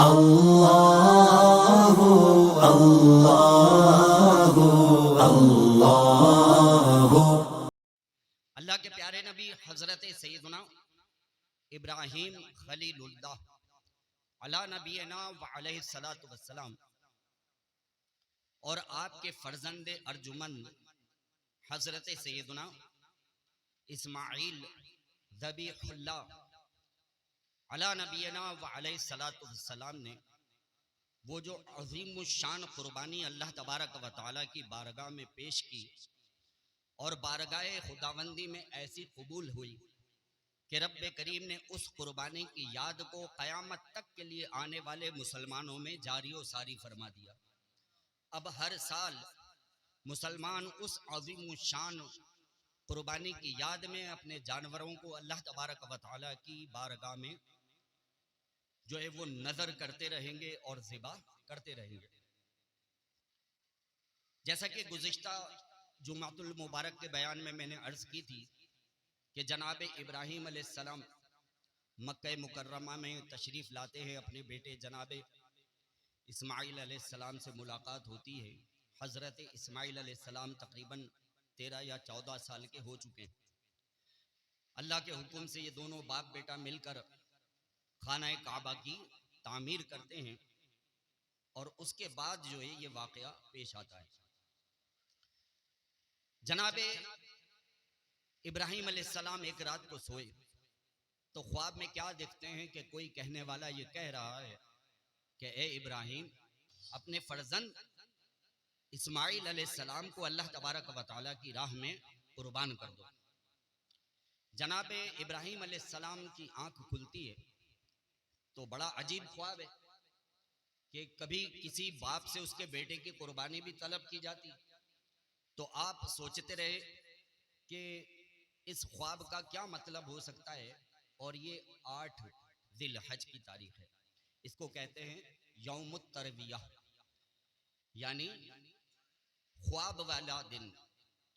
अल्लाहु अल्लाहु अल्लाहु। अल्लाह के प्यारे नबी हजरत सैयदना इब्राहीम खलीलुल्लाह अला नबीना व अलैहिस्सलातु वस्सलाम और आपके फर्जंद अर्जुमन हजरत सैयदना इस्माइल ज़बीहुल्लाह अला नबीना व अलैहिस्सलातु वस्सलाम ने वो जो अज़ीमुश्शान कुर्बानी अल्लाह तबारक व तआला की बारगाह में पेश की और बारगाह खुदावंदी में ऐसी कबूल हुई कि रब्बे करीम ने उस कुर्बानी की याद को क़यामत तक के लिए आने वाले मुसलमानों में जारी व सारी फरमा दिया। अब हर साल मुसलमान उस अज़ीमुश्शान कुर्बानी की याद में अपने जानवरों को अल्लाह तबारक व तआला की बारगाह में जो है वो नजर करते रहेंगे और ज़िबा करते रहेंगे। जैसा कि गुज़िश्ता जुमातुल मुबारक के बयान में मैंने अर्ज़ की थी कि जनाब इब्राहीम अलैहिस्सलाम मक्का मुकर्रमा में तशरीफ़ लाते हैं, अपने बेटे जनाब इस्माइल अलैहिस्सलाम से मुलाकात होती है। हज़रत इस्माइल अलैहिस्सलाम तकरीबन 13 या 14 साल के हो चुके हैं। अल्लाह के हुक्म से ये दोनों बाप बेटा मिलकर खाना काबा की तामीर करते हैं और उसके बाद जो है ये वाक़या पेश आता है। जनाब इब्राहीम अलैहिस्सलाम एक रात को सोए तो ख्वाब में क्या देखते हैं कि कोई कहने वाला ये कह रहा है कि ए इब्राहीम, अपने फर्जंद इस्माइल अलैहिस्सलाम को अल्लाह तबारक व तआला की राह में कुर्बान कर दो। जनाब इब्राहीम अलैहिस्सलाम की आंख खुलती है तो बड़ा अजीब ख्वाब है कि कभी किसी बाप से उसके बेटे की कुर्बानी भी तलब की जाती। तो आप सोचते रहे कि इस ख्वाब का क्या मतलब हो सकता है। और ये 8 ज़िलहज की तारीख है। इसको कहते हैं यौमुत तरविया, यानी ख्वाब वाला दिन।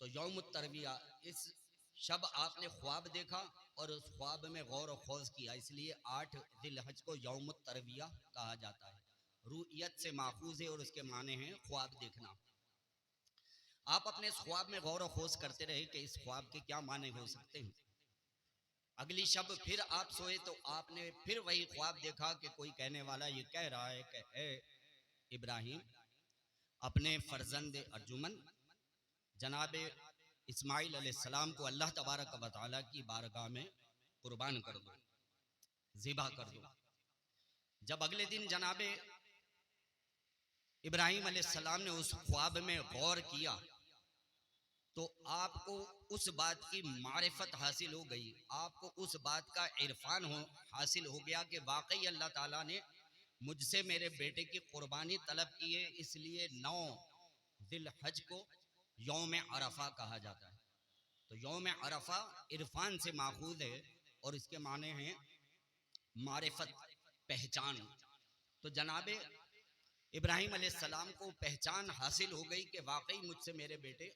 तो यौमुत तरविया, इस शब आपने ख्वाब देखा और उस ख्वाब में गौर व खौज किया, इसलिए 8 ज़िलहज को यौमुत तरविया कहा जाता है। रुयत से माखूज है और उसके माने हैं ख्वाब देखना। आप अपने इस ख्वाब में गौर व खोज करते रहे कि इस ख्वाब के क्या माने हो सकते हैं। अगली शब फिर आप सोए तो आपने फिर वही ख्वाब देखा कि कोई कहने वाला ये कह रहा है कि ए इब्राहीम, अपने फर्जंद अर्जुमन जनाब इस्माइल अलैहिस्सलाम को अल्लाह तबारक व तआला की बारगाह में कुर्बान कर दो, ज़िबा कर दो। जब अगले दिन जनाब इब्राहीम अलैहिस्सलाम ने उस ख्वाब में गौर किया तो आपको उस बात की मारिफत हासिल हो गई, आपको उस बात का इरफान हासिल हो गया कि वाकई अल्लाह ताला ने मुझसे मेरे बेटे की कुर्बानी तलब की है। इसलिए 9 ज़िलहज को यौम अरफा कहा जाता है। तो यौम अरफा इरफान से माखूज है और इसके माने हैं मारिफत, पहचान। तो जनाबे इब्राहीम अलैहिस्सलाम को पहचान हासिल हो गई कि वाकई मुझसे मेरे बेटे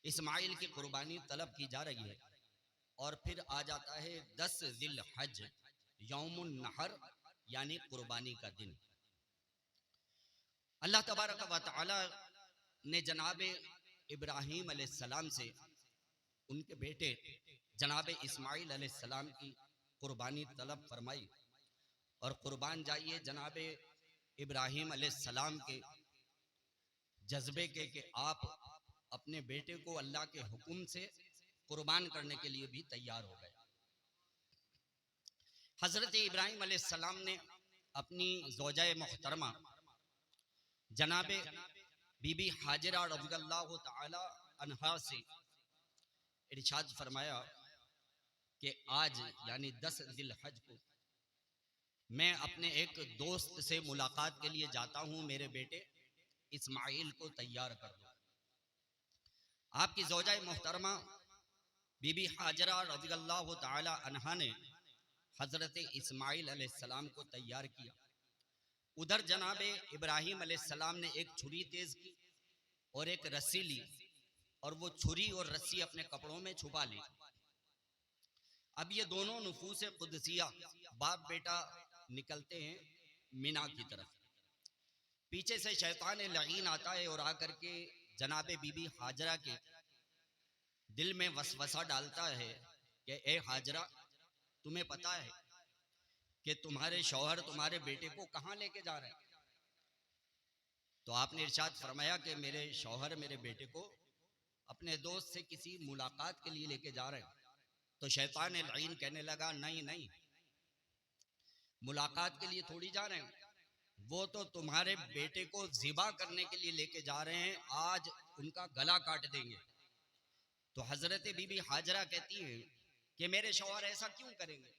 इस्माइल की कुर्बानी तलब की जा रही है। और फिर आ जाता है 10 ज़िलहज, यौमुन नहर, यानी कुर्बानी का दिन। अल्लाह तबारक व तआला ने जनाब इब्राहीम अलैहिस्सलाम से उनके बेटे जनाब इस्माइल अलैहिस्सलाम की कुर्बानी तलब फरमाई और कुर्बान जाइए जनाब इब्राहीम अलैहिस्सलाम के जज्बे के कि आप अपने बेटे को अल्लाह के हुक्म से कुर्बान करने के लिए भी तैयार हो गए। हजरत इब्राहीम अलैहिस्सलाम ने अपनी ज़ौजाए मुहतरमा जनाबे बीबी हाजिरा रज़ियल्लाहु तआला अन्हा से इरशाद फरमाया कि आज यानी 10 ज़िलहज को मैं अपने एक दोस्त से मुलाकात के लिए जाता हूँ, मेरे बेटे इस्माइल को तैयार कर दो। आपकी ज़ौजाए मुहतरमा बीबी हाजरा रज़ियल्लाहु तआला अन्हा ने हज़रत इस्माइल अलैहिस्सलाम को तैयार किया। उधर जनाब इब्राहीम अलैहिस्सलाम ने एक छुरी तेज की और एक रस्सी ली और वो छुरी और रस्सी अपने कपड़ों में छुपा ली। अब ये दोनों नुफूस कुदसिया बाप बेटा निकलते हैं मीना की तरफ। पीछे से शैतान लईन आता है और आकर के जनाबे बीबी हाजरा के दिल में वसवसा डालता है कि ए हाजरा, तुम्हें पता है कि तुम्हारे शौहर तुम्हारे बेटे को कहाँ लेके जा रहे हैं? तो आपने इरशाद फरमाया कि मेरे शौहर मेरे बेटे को अपने दोस्त से किसी मुलाकात के लिए लेके जा रहे हैं। तो शैतान लईन कहने लगा, नहीं नहीं, मुलाकात के लिए थोड़ी जा रहे हैं, वो तो तुम्हारे बेटे को ज़िबा करने के लिए लेके जा रहे हैं, आज उनका गला काट देंगे। तो हजरत बीबी हाजरा कहती है कि मेरे शौहर ऐसा क्यों करेंगे,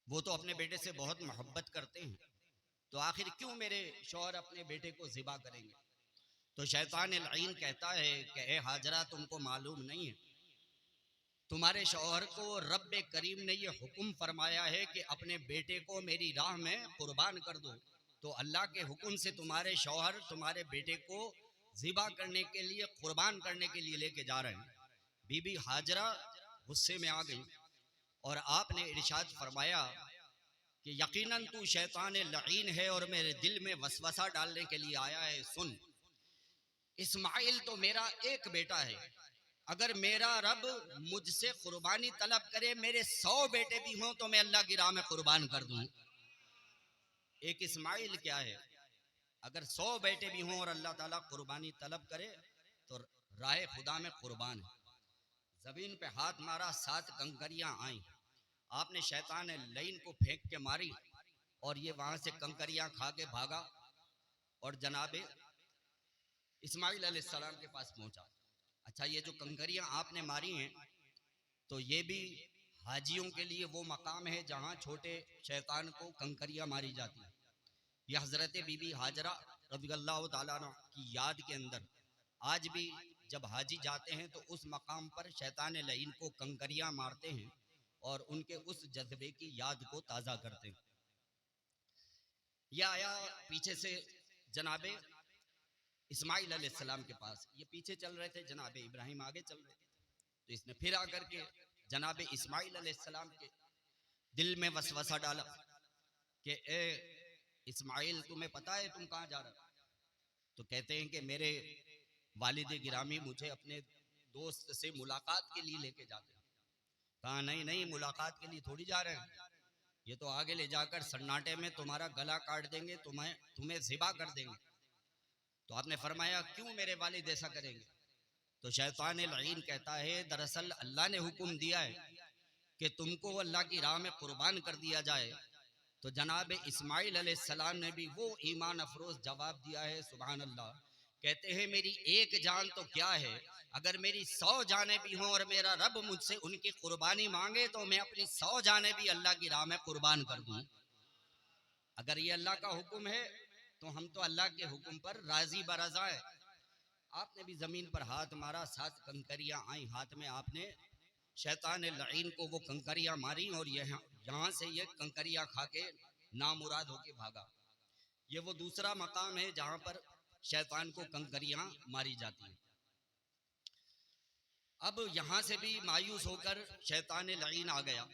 वो तो अपने बेटे से बहुत मोहब्बत करते हैं, तो आखिर क्यों मेरे शौहर अपने बेटे को ज़िबा करेंगे? तो शैतान लईन कहता है कि ए हाजरा, तुमको मालूम नहीं है, तुम्हारे शौहर को रब करीम ने ये हुक्म फरमाया है कि अपने बेटे को मेरी राह में कुर्बान कर दो। तो अल्लाह के हुक्म से तुम्हारे शौहर तुम्हारे बेटे को ज़िबा करने के लिए, कुर्बान करने के लिए लेके जा रहे हैं। बीबी हाजरा गुस्से में आ गई और आपने इरशाद फरमाया कि यकीनन तू शैतान लईन है और मेरे दिल में वसवसा डालने के लिए आया है। सुन, इस्माइल तो मेरा एक बेटा है, अगर मेरा रब मुझसे कुर्बानी तलब करे, मेरे 100 बेटे भी हों तो मैं अल्लाह की राह में कुर्बान कर दूं। एक इस्माइल क्या है, अगर 100 बेटे भी हों और अल्लाह ताला कुर्बानी तलब करे तो राह खुदा में कुर्बान है। जमीन पे हाथ मारा, 7 कंकरियां आई, आपने शैतान लईन को फेंक के मारी और ये वहां से कंकरियां खा के भागा और जनाबे इस्माइल अलैहिस्सलाम के पास पहुंचा। अच्छा, ये जो कंकरियां आपने मारी हैं तो ये भी हाजियों के लिए वो मकाम है जहां छोटे शैतान को कंकरियां मारी जाती हैं। यह हजरत बीबी हाजरा रज़ियल्लाहु ताला अन्हा की याद के अंदर आज भी जब हाजी जाते हैं तो उस मकाम पर शैतान लईन को कंकरियां मारते हैं और उनके उस जज्बे की याद को ताज़ा करते हैं। यह आया पीछे से जनाबे इस्माइल अलैहिस्सलाम के पास, ये पीछे चल रहे थे, जनाबे इब्राहिम आगे चल रहे थे। तो इसने फिर आकर के जनाबे इस्माइल अलैहिस्सलाम के दिल में वसवसा डाला कि ए इस्माइल, तुम्हें पता है तुम कहाँ जा रहे हो? तो कहते हैं कि मेरे वालिद गिरामी मुझे अपने दोस्त से मुलाकात के लिए लेके जाते हैं। कहा नहीं नहीं, मुलाकात के लिए थोड़ी जा रहे हैं, ये तो आगे ले जाकर सन्नाटे में तुम्हारा गला काट देंगे, तुम्हें ज़िबा कर देंगे। तो आपने फरमाया क्यों मेरे वालिद ऐसा करेंगे? तो शैतान लईन कहता है, दरअसल अल्लाह ने हुक्म दिया है कि तुमको अल्लाह की राह में कुर्बान कर दिया जाए। तो जनाब इस्माइल अलैहिस्सलाम ने भी वो ईमान अफरोज जवाब दिया है, सुभान अल्लाह। कहते हैं मेरी एक जान तो क्या है, अगर मेरी 100 जानें भी हों और मेरा रब मुझसे उनकी कुर्बानी मांगे तो मैं अपनी 100 जानें भी अल्लाह की राह में कुर्बान कर दूं। अगर ये अल्लाह का हुक्म है तो हम तो अल्लाह के हुक्म पर राजी बरजा है। आपने भी जमीन पर हाथ मारा, 7 कंकरियां आई हाथ में, आपने शैतान लईन को वो कंकरियां मारी और यहाँ से ये कंकरियां खा के नामुराद होके भागा। ये वो दूसरा मकाम है जहां पर शैतान को कंकरियां मारी जाती हैं। अब यहाँ से भी मायूस होकर शैतान लईन आ गया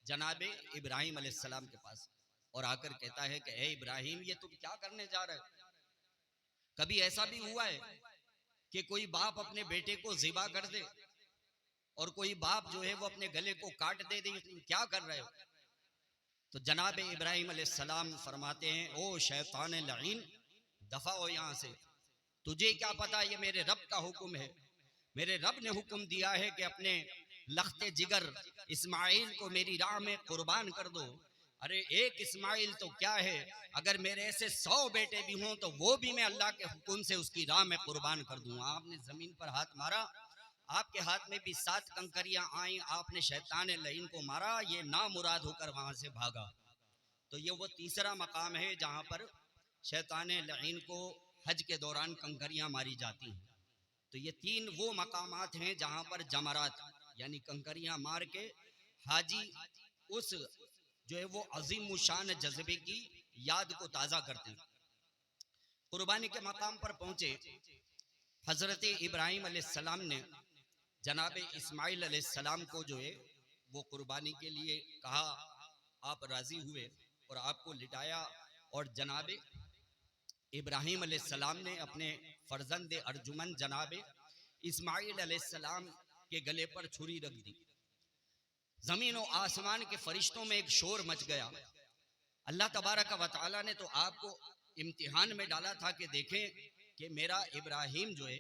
जनाबे इब्राहिम अलैहिस्सलाम के पास और आकर कहता है कि ए इब्राहिम, ये तुम क्या करने जा रहे हो? कभी ऐसा भी हुआ है कि कोई बाप अपने बेटे को ज़िबा कर दे और कोई बाप जो है वो अपने गले को काट दे, तुम क्या कर रहे हो? तो जनाब इब्राहिम अलैहिस्सलाम फरमाते हैं, ओ शैतान लईन, दफा हो यहाँ से, तुझे क्या पता ये मेरे रब का हुक्म है। मेरे रब ने हुक्म दिया है कि अपने लख्ते जिगर इस्माइल को मेरी राह में कुर्बान कर दो। अरे एक इस्माइल तो क्या है, अगर मेरे ऐसे 100 बेटे भी हों तो वो भी मैं अल्लाह के हुक्म से उसकी राह में कुर्बान कर दूं। आपने जमीन पर हाथ मारा, आपके हाथ में भी 7 कंकरियां आई, आपने शैतान लईन को मारा, ये नामुराद होकर वहां से भागा। तो ये वो तीसरा मकाम है जहां पर शैतान लईन को हज के दौरान कंकरियां मारी जाती हैं। तो ये 3 वो मकामात हैं जहां पर जमरात यानी कंकरियां मार के हाजी उस जो है वो अजीम शान जज्बे की याद को ताज़ा करते हैं। कुर्बानी के मकाम पर पहुंचे, हजरत इब्राहिम अलैहिस्सलाम ने जनाब इस्माइल अलैहिस्सलाम को जो है वो कुर्बानी के लिए कहा, आप राजी हुए। और आपको लिटाया और जनाब इब्राहिम अलैहिस्सलाम ने अपने फर्जंद अर्जुमन जनाब इस्माइल अलैहिस्सलाम के गले पर छुरी रख दी। जमीन और आसमान के फरिश्तों में एक शोर मच गया। अल्लाह तबारक व तआला ने तो आपको इम्तिहान में डाला था कि देखें कि मेरा इब्राहिम जो है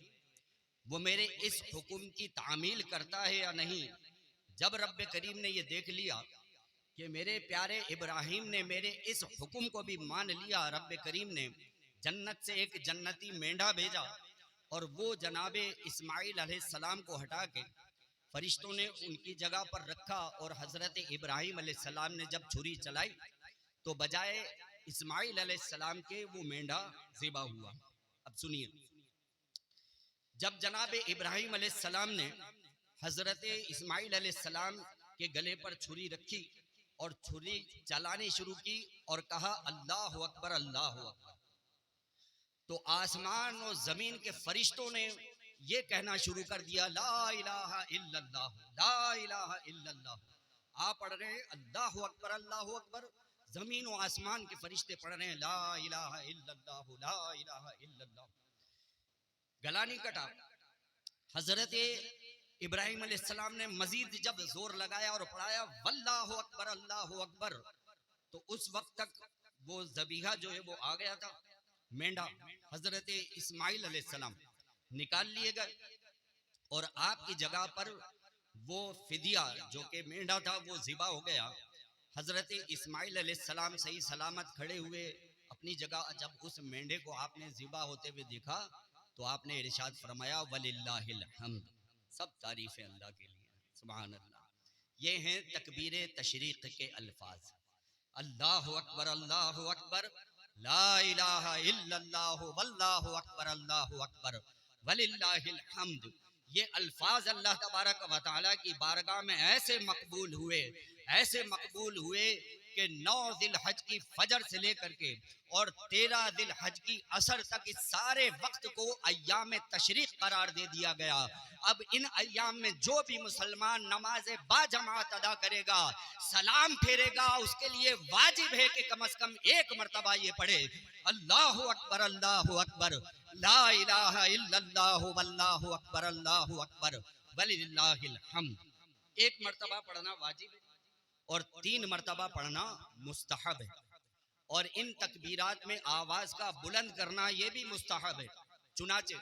वो मेरे इस हुक्म की तामील करता है या नहीं। जब रब्बे करीम ने ये देख लिया कि मेरे प्यारे इब्राहिम ने मेरे इस हुक्म को भी मान लिया, रब्बे करीम ने जन्नत से एक जन्नती मेंढा भेजा और वो जनाबे इस्माइल अलैहिस्सलाम को हटा के फरिश्तों ने उनकी जगह पर रखा। और हजरत इब्राहिम अलैहिस्सलाम ने जब छुरी चलाई तो बजाय इस्माइल अलैहिस्सलाम के वो मेंढा ज़िबा हुआ। अब सुनिए, जब जनाबे इब्राहिम अलैहिस्सलाम ने हजरत इस्माइल अलैहिस्सलाम के गले पर छुरी रखी और छुरी चलानी शुरू की और कहा अल्लाहु अकबर अल्लाहु अकबर, तो आसमान और जमीन के फरिश्तों ने ये कहना शुरू कर दिया ला इलाहा इल्लल्लाह, ला इलाहा इल्लल्लाह। आप पढ़ रहे हैं अल्लाहु अकबर अल्लाहु अकबर, जमीन और आसमान के फरिश्ते पढ़ रहे हैं ला इलाहा इल्लल्लाह, ला इलाहा इल्लल्लाह। गला नहीं कटा। हजरत इब्राहिम अलैहिस्सलाम ने मजीद जब जोर लगाया और पढ़ाया वल्लाहु अकबर अल्लाहु अकबर, तो उस वक्त तक वो ज़बीहा जो है वो आ गया था, मेंढा हजरत इस्माइल अलैहिस्सलाम निकाल लिए गए और आपकी जगह पर वो फिदिया जो कि मेंढा था वो ज़िबा हो गया। हजरत इस्माइल अलैहिस्सलाम सही सलामत खड़े हुए अपनी जगह। जब उस मेंढे को आपने ज़िबा होते हुए देखा तो आपने इरशाद फरमाया वलिल्लाहिल हम्द, सब तारीफ़ें अल्लाह के लिए, सुभान अल्लाह। ये हैं तकबीर तशरीक़ के अल्फाज, अल्लाहु अकबर अल्लाहु अकबर, ला इलाहा इल्लल्लाह वल्लाहु अकबर अल्लाहु अकबर वलिल्लाहिल हम्द। ये अल्फाज अल्लाह तबारक व तआला की बारगाह में ऐसे मकबूल हुए कि 9 जिलहज की फजर से लेकर के और 13 जिलहज की असर तक इस सारे वक्त को अय्याम तशरीक़ करार दे दिया गया। अब इन अय्याम में जो भी मुसलमान नमाज बाजमात अदा करेगा, सलाम फेरेगा, उसके लिए वाजिब है कि कम से कम एक मरतबा ये पढ़े अल्लाहु अकबर अल्लाहु अकबर, ला इलाहा इल्लल्लाह वल्लाहु अकबर अल्लाहु अकबर वलिल्लाहिल हम्द। एक मरतबा पढ़ना वाजिब है और 3 मरतबा पढ़ना मुस्तहब है। और इन तकबीरात में आवाज का बुलंद करना ये भी मुस्तहब है। चुनाचे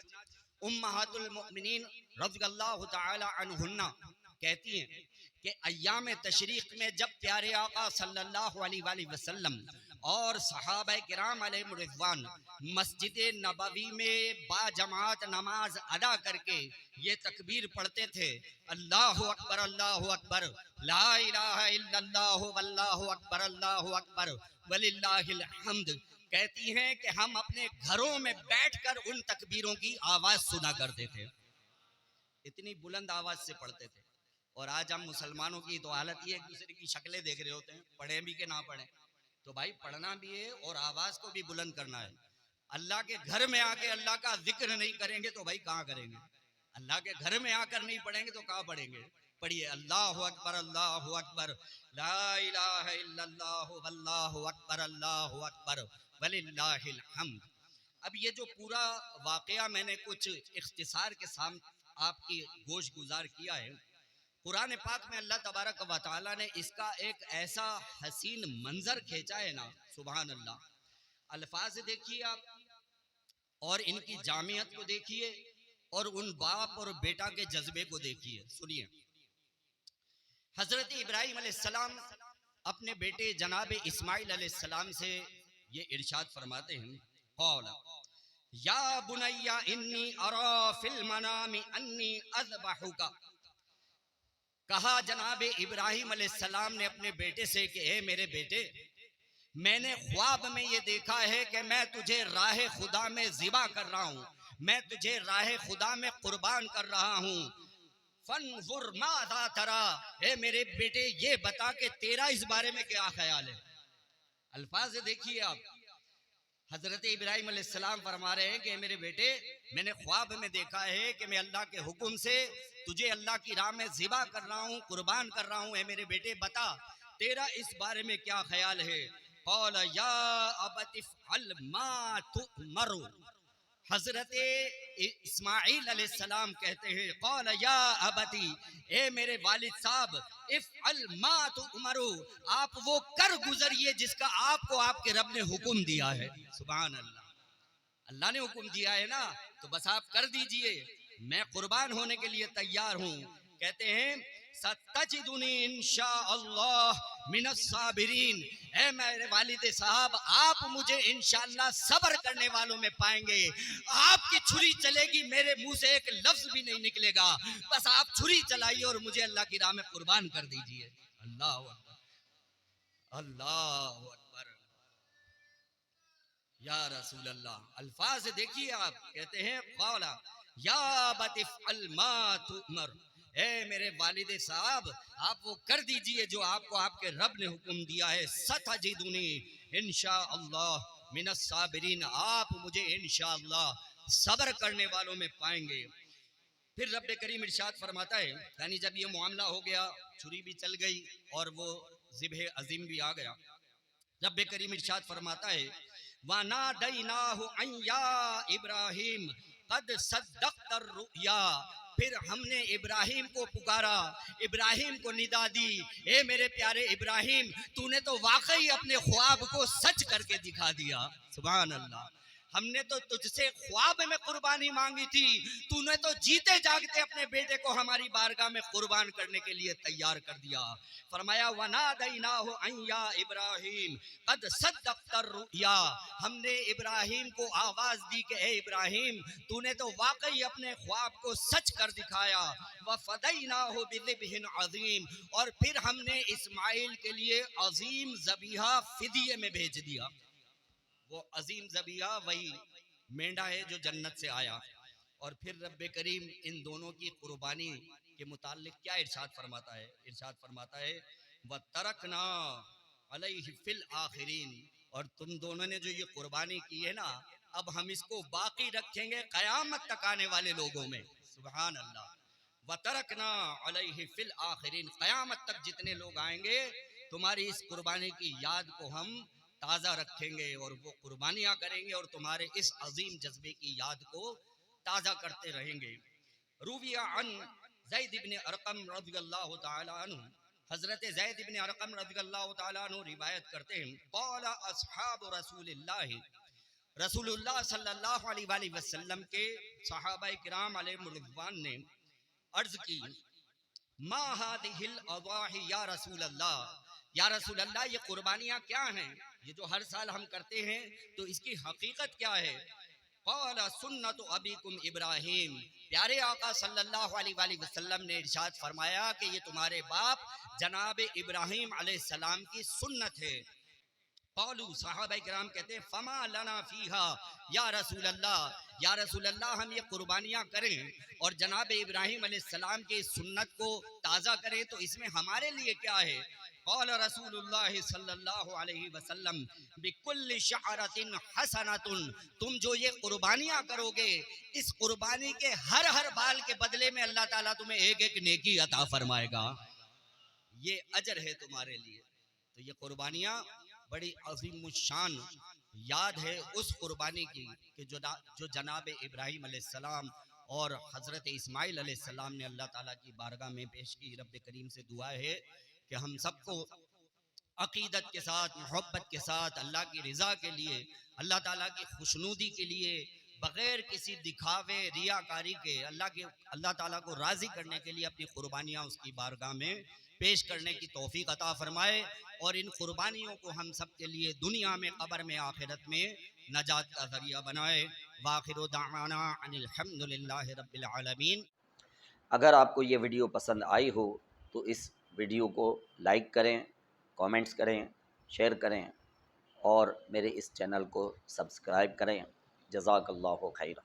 उम्महातुल मोमिनीन रज़ियल्लाहु तआला अन्हुन्ना कहती हैं कि अय्याम तशरीक़ में जब प्यारे आका सल्लल्लाहु अलैहि वसल्लम और सहाबा किराम अलैहिम रिज़वान मस्जिद नबवी में बाजमात नमाज अदा करके ये तकबीर पढ़ते थे अल्लाहु अकबर ला इलाहा इल्लल्लाह वल्लाहु अकबर वलिल्लाहिल हम्द। कहती हैं कि हम अपने घरों में बैठकर उन तकबीरों की आवाज सुना करते थे, इतनी बुलंद आवाज से पढ़ते थे। और आज हम मुसलमानों की तो हालत ये एक दूसरे की शक्लें देख रहे होते हैं, पढ़े भी कि ना पढ़े। तो भाई पढ़ना भी है और आवाज को भी बुलंद करना है। अल्लाह के घर में आके अल्लाह का जिक्र नहीं करेंगे तो भाई कहाँ करेंगे? अल्लाह के घर में आकर नहीं पढ़ेंगे तो कहाँ पढ़ेंगे? पढ़िए अल्लाहु अकबर ला इलाहा इल्लल्लाह वल्लाहु अकबर वलिल्लाहिल हम्द। अब ये जो पूरा वाकया मैंने कुछ इख्तिसार के साथ आपकी गोश गुजार किया है, कुरान पाक में अल्लाह तबारक व तआला ने इसका एक ऐसा हसीन मंजर खींचा है ना, सुभान अल्लाह। अल्फाज देखिए आप और इनकी जामियत को देखिए और उन बाप और बेटा के जज्बे को देखिए। सुनिए, हजरत इब्राहिम अलैहिस्सलाम अपने बेटे जनाब इस्माइल अलैहिस्सलाम से ये इरशाद फरमाते हैं कौला या बुनैया इन्नी अरा फिल मनामी अन्नी अज़बहुका। कहा जनाब इब्राहिम अलैहिस्सलाम ने अपने बेटे से कि हे मेरे बेटे, मैंने ख्वाब में ये देखा है कि मैं तुझे राह खुदा में ज़िबा कर रहा हूँ, मैं तुझे राह खुदा में कुर्बान कर रहा हूँ। फन्जुर माज़ा तरा, हे मेरे बेटे ये बता कि तेरा इस बारे में क्या ख्याल है। अल्फाज देखिए आप, हजरत इब्राहिम अलैहिस्सलाम फरमा रहे हैं कि मेरे बेटे, मैंने ख्वाब में देखा है कि मैं अल्लाह के हुक्म से तुझे अल्लाह की राह में ज़िबा कर रहा हूँ, कुर्बान कर रहा हूँ। है मेरे बेटे बता तेरा इस बारे में क्या ख्याल है। क़ाल या अबति फ़अल मा तुअमरु। हजरत इस्माइल अलैहिस्सलाम कहते हैं क़ाल या अबती, ए मेरे वालिद साहब, इफ़अल मा तुअमरु, आप वो कर गुजरिए जिसका आपको आपके रब ने हुक्म दिया है। सुभान अल्लाह, अल्लाह ने हुक्म दिया है ना, तो बस आप कर दीजिए, मैं कुर्बान होने के लिए तैयार हूँ। कहते हैं सतजिदुनी इंशाअल्लाह मिनस साबिरीन, ऐ मेरे वालिद साहब, आप मुझे इंशाअल्लाह सब्र करने वालों में पाएंगे। आपकी छुरी चलेगी, मेरे मुंह से एक लफ्ज भी नहीं निकलेगा, बस आप छुरी चलाइए और मुझे अल्लाह की राह में कुर्बान कर दीजिए। अल्लाह अकबर, अल्लाह अकबर, या रसूल अल्लाह। अल्फाज देखिए आप, कहते हैं क़ाला या बतिफ अलमा तुमर, ए मेरे वालिद साहब, आप वो कर दीजिए जो आपको आपके रब ने हुक्म दिया है। सतजिदुनी इंशाअल्लाह मिनस साबिरीन, आप मुझे इंशाअल्लाह सब्र करने वालों में पाएंगे। फिर रब करीम इरशाद फरमाता है, यानी जब ये मामला हो गया, छुरी भी चल गई और वो ज़िब्ह अज़ीम भी आ गया, रब करीम इरशाद फरमाता है वनादैनाहु अन या इब्राहिम कद सद्दक़तर रुया, फिर हमने इब्राहिम को पुकारा, इब्राहिम को निदा दी, ए मेरे प्यारे इब्राहिम, तूने तो वाकई अपने ख्वाब को सच करके दिखा दिया। सुभान अल्लाह, हमने तो तुझसे ख्वाब में कुर्बानी मांगी थी, तूने तो जीते जागते अपने बेटे को हमारी बारगाह में कुर्बान करने के लिए तैयार कर दिया। फरमाया वनादैनाहु अन या इब्राहिम कद सद्दक़तर रुया, हमने इब्राहिम को आवाज दी कि ए इब्राहिम, तूने तो वाकई अपने ख्वाब को सच कर दिखाया। वफ़दैनाहु बिज़िब्हिन अज़ीम, और फिर हमने इस्माइल के लिए अजीम ज़बीहा फिदिये में भेज दिया। वो अजीम ज़बीहा वही मेंढा है जो जन्नत से आया। और फिर रब करीम इन दोनों की कुर्बानी के मुताल्लिक क्या इरशाद फरमाता है? इरशाद फरमाता है व तरकना अलैहि फिल आखिरीन, और तुम दोनों ने जो ये कुर्बानी की है ना, अब हम इसको बाकी रखेंगे क़यामत तक आने वाले लोगों में। सुभान अल्लाह, व तरकना अलैहि फिल आखिरीन, क़यामत तक जितने लोग आएंगे तुम्हारी इस कुर्बानी की याद को हम ताज़ा रखेंगे और वो कुर्बानियाँ करेंगे और तुम्हारे इस अजीम जज्बे की याद को ताज़ा करते रहेंगे। रूविया अन ज़ैद इब्न अरक़म रज़ियल्लाहु तआला अन्हु, हज़रत ज़ैद इब्न अरक़म रज़ियल्लाहु तआला अन्हु रिवायत करते हैं क़ाला अस्हाब रसूलुल्लाह सल्लल्लाहु अलैहि वसल्लम के सहाबाए किराम अलैहिम रिज़वान ने अर्ज़ की मा हादिहिल अज़ाही या रसूल अल्लाह, या रसूल अल्लाह, ये कुर्बानियाँ क्या हैं? ये जो हर साल हम करते हैं, तो इसकी हकीकत क्या है? क़ाला सुन्नतु अबीकुम इब्राहिम, प्यारे आका सल्लल्लाहु अलैहि वसल्लम ने इरशाद फरमाया कि ये तुम्हारे बाप जनाब इब्राहिम अलैहिस्सलाम की सुन्नत है। क़ालू, सहाबा किराम कहते हैं फमा लना फीहा या रसूल अल्लाह, या रसूल अल्लाह, हम ये कुर्बानियाँ करें और जनाब इब्राहिम अलैहिस्सलाम की सुन्नत को ताज़ा करें, तो इसमें हमारे लिए क्या है? क़ाल रसूलुल्लाह सल्लल्लाहु अलैहि वसल्लम बिकुल्लि शअरतिन हसनतुन, तुम जो ये कुर्बानियाँ करोगे, इस कुर्बानी के हर हर बाल के बदले में अल्लाह ताला तुम्हें एक एक नेकी अता फरमाएगा, ये अजर है तुम्हारे लिए। तो ये कुर्बानियाँ बड़ी अजीम शान याद है उस कुर्बानी की कि जो जनाब इब्राहिम अलैहिस्सलाम और हज़रत इस्माइल अलैहिस्सलाम ने अल्लाह ताला की बारगाह में पेश की। रब करीम से दुआ है कि हम सबको अकीदत के साथ, मोहब्बत के साथ, अल्लाह की रज़ा के लिए, अल्लाह ताला की खुशनुदी के लिए, बग़ैर किसी दिखावे रियाकारी के अल्लाह ताला को राज़ी करने के लिए अपनी कुर्बानियाँ उसकी बारगाह में पेश करने की तौफीक अता फरमाए और इन कुर्बानियों को हम सब के लिए दुनिया में, क़ब्र में, आखिरत में नजात का ज़रिया बनाए। वाखिरु दावाना अनिल हम्दुलिल्लाहि रब्बिल आलमीन। अगर आपको ये वीडियो पसंद आई हो तो इस वीडियो को लाइक करें, कमेंट्स करें, शेयर करें और मेरे इस चैनल को सब्सक्राइब करें। जज़ाकल्लाहु खैर।